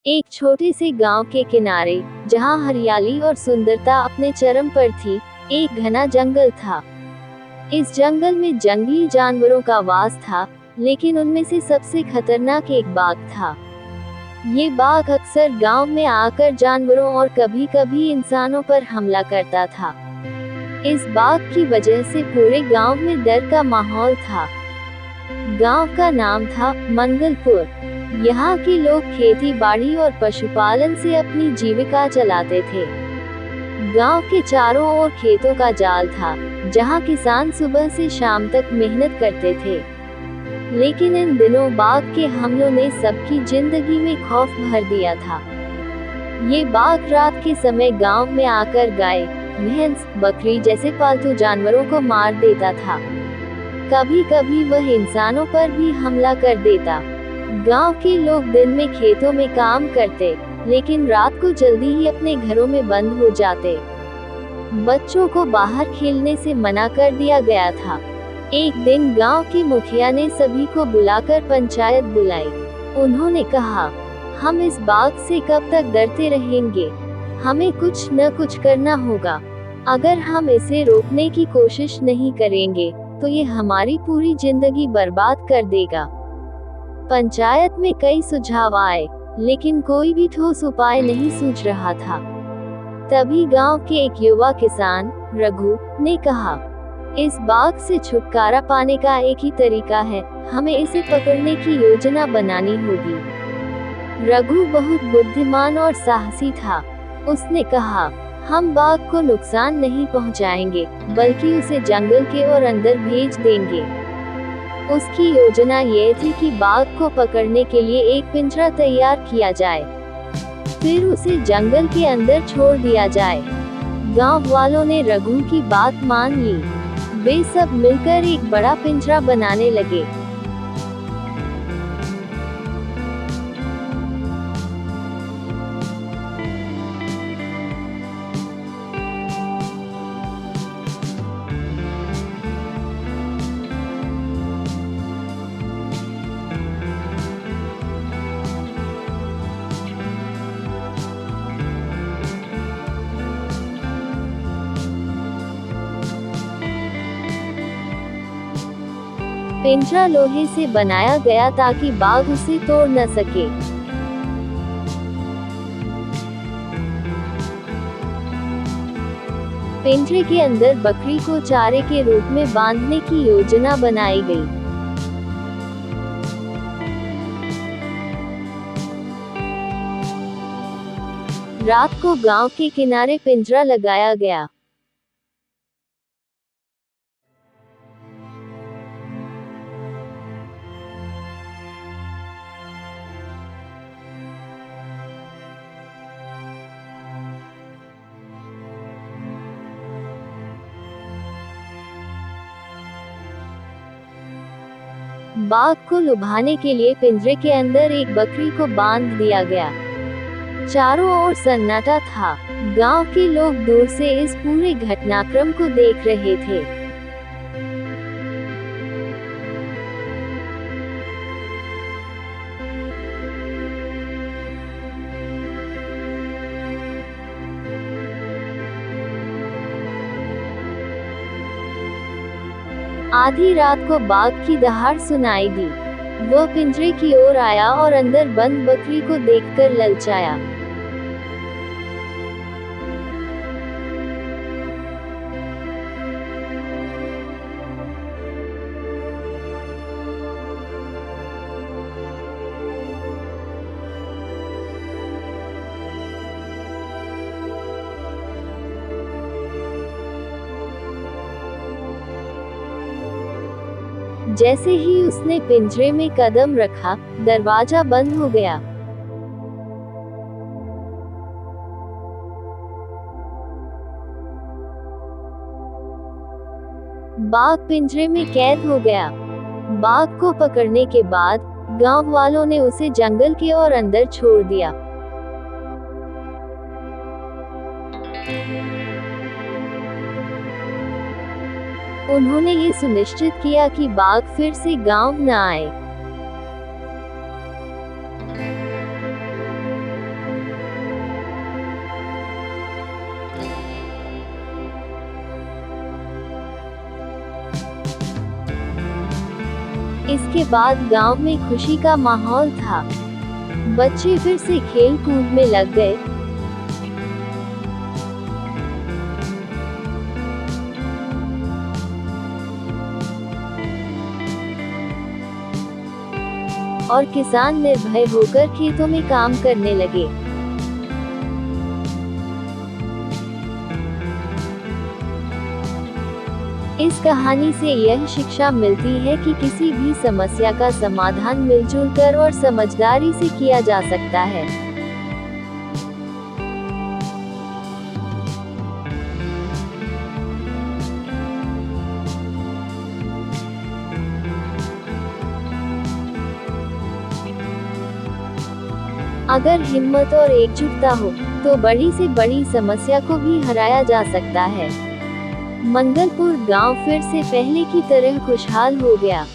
एक छोटे से गांव के किनारे, जहां हरियाली और सुंदरता अपने चरम पर थी, एक घना जंगल था। इस जंगल में जंगली जानवरों का वास था, लेकिन उनमें से सबसे खतरनाक एक बाघ था। ये बाघ अक्सर गांव में आकर जानवरों और कभी-कभी इंसानों पर हमला करता था। इस बाघ की वजह से पूरे गांव में डर का माहौल था। गांव का नाम था मंगलपुर। यहाँ के लोग खेती बाड़ी और पशुपालन से अपनी जीविका चलाते थे। गांव के चारों ओर खेतों का जाल था, जहाँ किसान सुबह से शाम तक मेहनत करते थे। लेकिन इन दिनों बाघ के हमलों ने सबकी जिंदगी में खौफ भर दिया था। ये बाघ रात के समय गांव में आकर गाय, भैंस, बकरी जैसे पालतू जानवरों को मार देता था। कभी कभी वह इंसानों पर भी हमला कर देता। गांव के लोग दिन में खेतों में काम करते, लेकिन रात को जल्दी ही अपने घरों में बंद हो जाते। बच्चों को बाहर खेलने से मना कर दिया गया था। एक दिन गांव के मुखिया ने सभी को बुलाकर पंचायत बुलाई। उन्होंने कहा, हम इस बाघ से कब तक डरते रहेंगे? हमें कुछ न कुछ करना होगा। अगर हम इसे रोकने की कोशिश नहीं करेंगे, तो ये हमारी पूरी जिंदगी बर्बाद कर देगा। पंचायत में कई सुझाव आए, लेकिन कोई भी ठोस उपाय नहीं सूझ रहा था। तभी गांव के एक युवा किसान, रघु, ने कहा, इस बाघ से छुटकारा पाने का एक ही तरीका है, हमें इसे पकड़ने की योजना बनानी होगी। रघु बहुत बुद्धिमान और साहसी था। उसने कहा, हम बाघ को नुकसान नहीं पहुंचाएंगे, बल्कि उसे जंगल के और अंदर भेज देंगे। उसकी योजना ये थी कि बाघ को पकड़ने के लिए एक पिंजरा तैयार किया जाए, फिर उसे जंगल के अंदर छोड़ दिया जाए। गांव वालों ने रघु की बात मान ली। वे सब मिलकर एक बड़ा पिंजरा बनाने लगे। पिंजरा लोहे से बनाया गया ताकि बाघ उसे तोड़ न सके। पिंजरे के अंदर बकरी को चारे के रूप में बांधने की योजना बनाई गई। रात को गांव के किनारे पिंजरा लगाया गया। बाघ को लुभाने के लिए पिंजरे के अंदर एक बकरी को बांध दिया गया। चारों ओर सन्नाटा था। गांव के लोग दूर से इस पूरे घटनाक्रम को देख रहे थे। आधी रात को बाघ की दहाड़ सुनाई दी। वह पिंजरे की ओर आया और अंदर बंद बकरी को देखकर ललचाया। जैसे ही उसने पिंजरे में कदम रखा, दरवाजा बंद हो गया। बाघ पिंजरे में कैद हो गया। बाघ को पकड़ने के बाद गांव वालों ने उसे जंगल के और अंदर छोड़ दिया। उन्होंने ये सुनिश्चित किया कि बाघ फिर से गांव न आए। इसके बाद गांव में खुशी का माहौल था। बच्चे फिर से खेल कूद में लग गए। और किसान निर्भय होकर खेतों में काम करने लगे। इस कहानी से यह शिक्षा मिलती है कि किसी भी समस्या का समाधान मिलजुल कर और समझदारी से किया जा सकता है। अगर हिम्मत और एकजुटता हो, तो बड़ी से बड़ी समस्या को भी हराया जा सकता है। मंगलपुर गांव फिर से पहले की तरह खुशहाल हो गया।